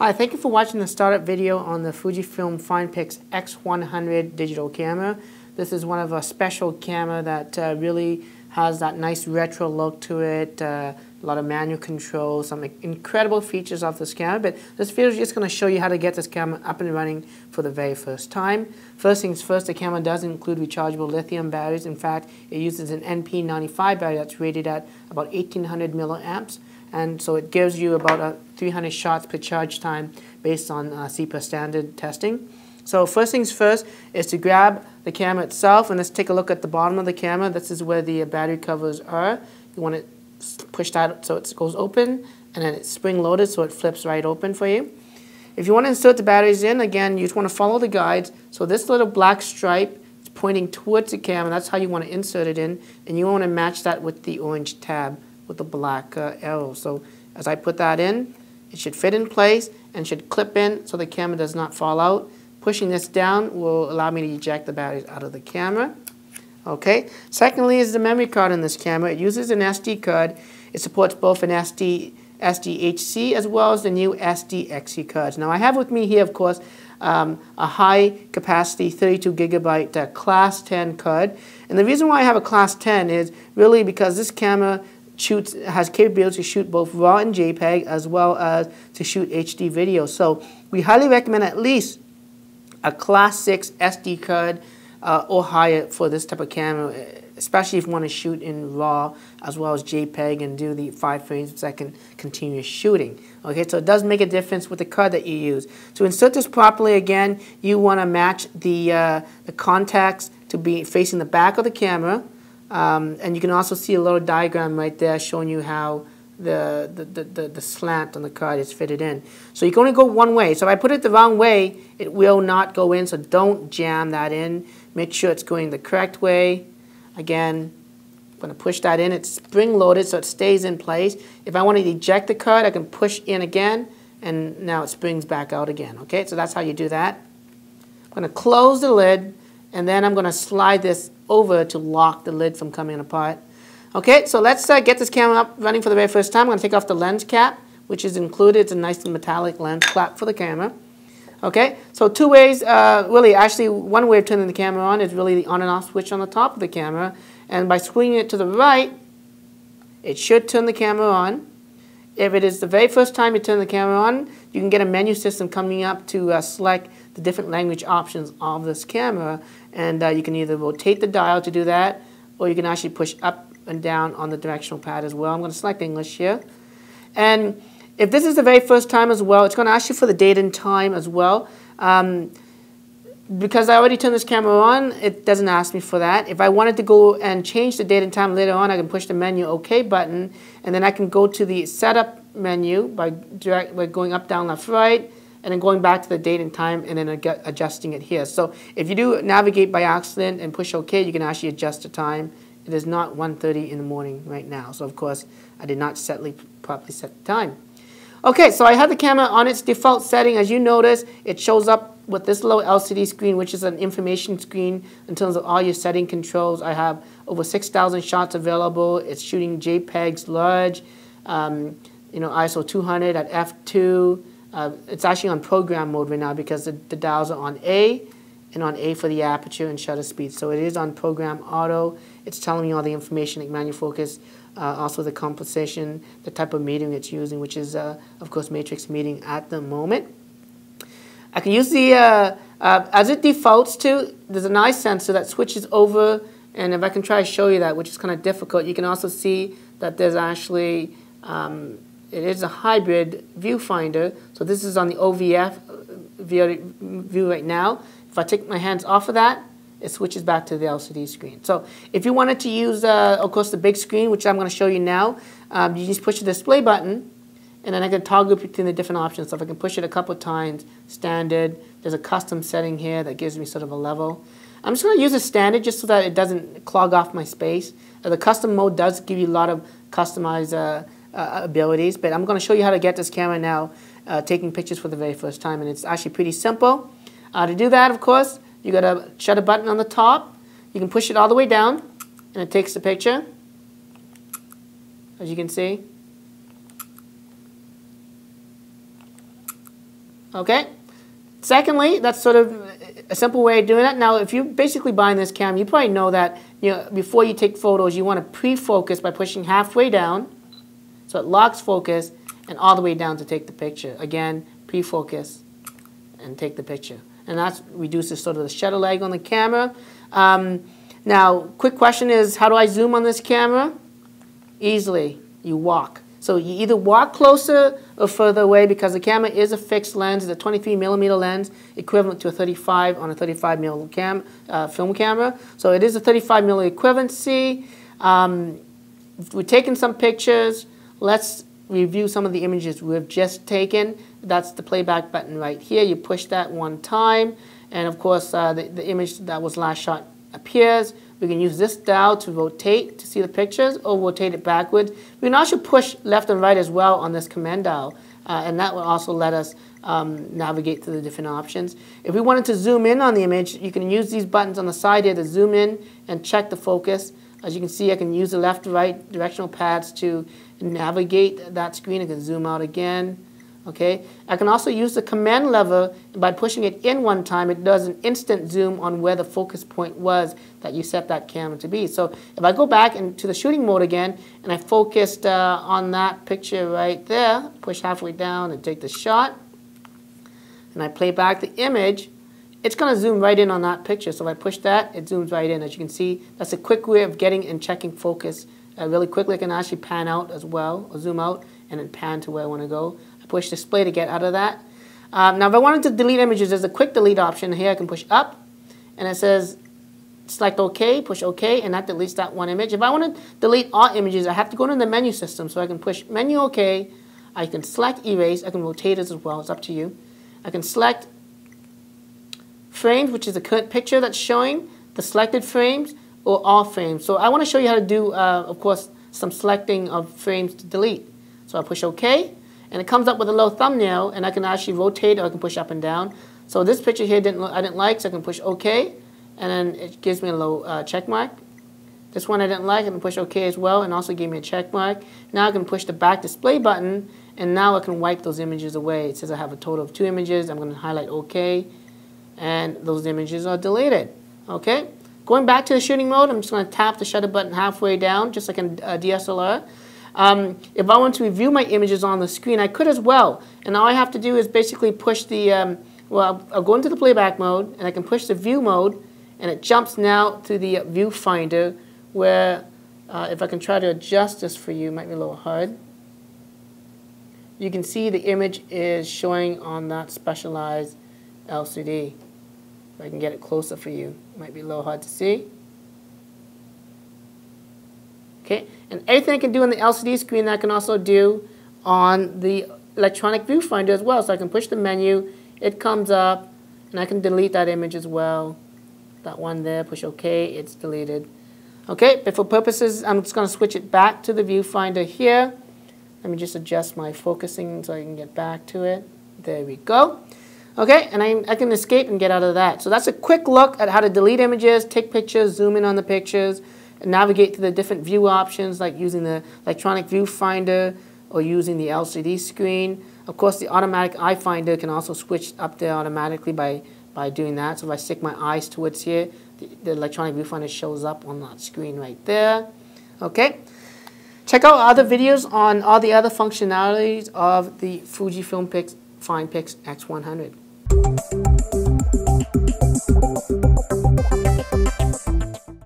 Hi, thank you for watching the startup video on the Fujifilm FinePix X100 digital camera. This is one of a special camera that really has that nice retro look to it, a lot of manual control, some incredible features of this camera. But this video is just going to show you how to get this camera up and running for the very first time. First things first, the camera does include rechargeable lithium batteries. In fact, it uses an NP95 battery that's rated at about 1800 milliamps. And so it gives you about 300 shots per charge time based on CEPA standard testing. So first things first is to grab the camera itself, and let's take a look at the bottom of the camera. This is where the battery covers are. You want to push that so it goes open, and then it's spring loaded so it flips right open for you. If you want to insert the batteries in, again, you just want to follow the guides. So this little black stripe is pointing towards the camera. That's how you want to insert it in, and you want to match that with the orange tab with the black arrow. So as I put that in, it should fit in place and should clip in so the camera does not fall out. Pushing this down will allow me to eject the batteries out of the camera. Okay. Secondly is the memory card in this camera. It uses an SD card. It supports both an SDHC as well as the new SDXC cards. Now I have with me here, of course, a high capacity 32 gigabyte class 10 card. And the reason why I have a class 10 is really because this camera has capability to shoot both RAW and JPEG as well as to shoot HD video. So we highly recommend at least a class 6 SD card or higher for this type of camera, especially if you want to shoot in RAW as well as JPEG and do the 5 frames per second continuous shooting. Okay, so it does make a difference with the card that you use. To insert this properly, again, you want to match the contacts to be facing the back of the camera. And you can also see a little diagram right there showing you how the slant on the card is fitted in. So you can only go one way. So if I put it the wrong way, it will not go in. So don't jam that in. Make sure it's going the correct way. Again, I'm going to push that in. It's spring loaded so it stays in place. If I want to eject the card, I can push in again, and now it springs back out again. Okay, so that's how you do that. I'm going to close the lid, and then I'm going to slide this over to lock the lid from coming apart. Okay, so let's get this camera up running for the very first time. I'm going to take off the lens cap, which is included. It's a nice metallic lens cap for the camera. Okay, so two ways, really, actually one way of turning the camera on is really the on and off switch on the top of the camera. And by swinging it to the right, it should turn the camera on. If it is the very first time you turn the camera on, you can get a menu system coming up to select the different language options of this camera. And you can either rotate the dial to do that, or you can actually push up and down on the directional pad as well. I'm going to select English here. And if this is the very first time as well, it's going to ask you for the date and time as well. Because I already turned this camera on, it doesn't ask me for that. If I wanted to go and change the date and time later on, I can push the menu OK button, and then I can go to the setup menu by going up, down, left, right, and then going back to the date and time and then adjusting it here. So if you do navigate by accident and push OK, you can actually adjust the time. It is not 1:30 in the morning right now, so of course I did not properly set the time. Okay, so I have the camera on its default setting. As you notice, it shows up with this little LCD screen, which is an information screen in terms of all your setting controls. I have over 6,000 shots available. It's shooting JPEGs large, ISO 200 at f2. It's actually on program mode right now because the dials are on A, and on A for the aperture and shutter speed. So it is on program auto. It's telling me all the information like manual focus, also the composition, the type of metering it's using, which is, of course, matrix metering at the moment. I can use the, as it defaults to, there's an eye sensor that switches over, and if I can try to show you that, which is kind of difficult, you can also see that there's actually, it is a hybrid viewfinder. So this is on the OVF view right now. If I take my hands off of that, it switches back to the LCD screen. So if you wanted to use, of course, the big screen, which I'm going to show you now, you just push the display button, and then I can toggle between the different options. So if I can push it a couple of times, standard, there's a custom setting here that gives me sort of a level. I'm just going to use a standard just so that it doesn't clog off my space. The custom mode does give you a lot of customized abilities, but I'm going to show you how to get this camera now taking pictures for the very first time, and it's actually pretty simple. To do that, of course, you got a shutter button on the top. You can push it all the way down, and it takes the picture, as you can see. Okay. Secondly, that's sort of a simple way of doing that. Now, if you're basically buying this camera, you probably know that before you take photos, you want to pre-focus by pushing halfway down, so it locks focus, and all the way down to take the picture. Again, pre-focus and take the picture, and that reduces sort of the shutter lag on the camera. Now, quick question is, how do I zoom on this camera? Easily, you walk. So you either walk closer or further away, because the camera is a fixed lens. It's a 23mm lens, equivalent to a 35 on a 35mm film camera. So it is a 35mm equivalency. We're taking some pictures. Let's review some of the images we've just taken. That's the playback button right here. You push that one time, and of course the image that was last shot appears. We can use this dial to rotate to see the pictures, or rotate it backwards. We can also push left and right as well on this command dial, and that will also let us navigate through the different options. If we wanted to zoom in on the image, you can use these buttons on the side here to zoom in and check the focus. As you can see, I can use the left, right directional pads to navigate that screen. I can zoom out again. Okay. I can also use the command lever, and by pushing it in one time, it does an instant zoom on where the focus point was that you set that camera to be. So if I go back into the shooting mode again, and I focused on that picture right there, push halfway down and take the shot, and I play back the image, it's going to zoom right in on that picture. So if I push that, it zooms right in. As you can see, that's a quick way of getting and checking focus really quickly. I can actually pan out as well, or zoom out, and then pan to where I want to go. Push display to get out of that. Now, if I wanted to delete images, there's a quick delete option here. I can push up, and it says select OK, push OK, and that deletes that one image. If I want to delete all images, I have to go into the menu system. So I can push menu OK. I can select erase. I can rotate it as well. It's up to you. I can select frames, which is the current picture that's showing, the selected frames, or all frames. So I want to show you how to do, of course, some selecting of frames to delete. So I push OK. And it comes up with a little thumbnail, and I can actually rotate, or I can push up and down. So this picture here I didn't like, so I can push OK, and then it gives me a little check mark. This one I didn't like, I can push OK as well, and also gave me a check mark. Now I can push the back display button, and now I can wipe those images away. It says I have a total of 2 images. I'm going to highlight OK, and those images are deleted. Okay. Going back to the shooting mode, I'm just going to tap the shutter button halfway down, just like in DSLR. If I want to review my images on the screen, I could as well. And all I have to do is basically push the, I'll go into the playback mode, and I can push the view mode, and it jumps now to the viewfinder, where if I can try to adjust this for you, it might be a little hard. You can see the image is showing on that specialized LCD. If I can get it closer for you, it might be a little hard to see. Okay, and everything I can do on the LCD screen, I can also do on the electronic viewfinder as well. So I can push the menu, it comes up, and I can delete that image as well. That one there, push OK, it's deleted. Okay, but for purposes, I'm just going to switch it back to the viewfinder here. Let me just adjust my focusing so I can get back to it. There we go. Okay, and I can escape and get out of that. So that's a quick look at how to delete images, take pictures, zoom in on the pictures, navigate to the different view options, like using the electronic viewfinder or using the LCD screen. Of course, the automatic eye finder can also switch up there automatically by doing that. So if I stick my eyes towards here, the electronic viewfinder shows up on that screen right there. Okay. Check out other videos on all the other functionalities of the Fujifilm FinePix X100.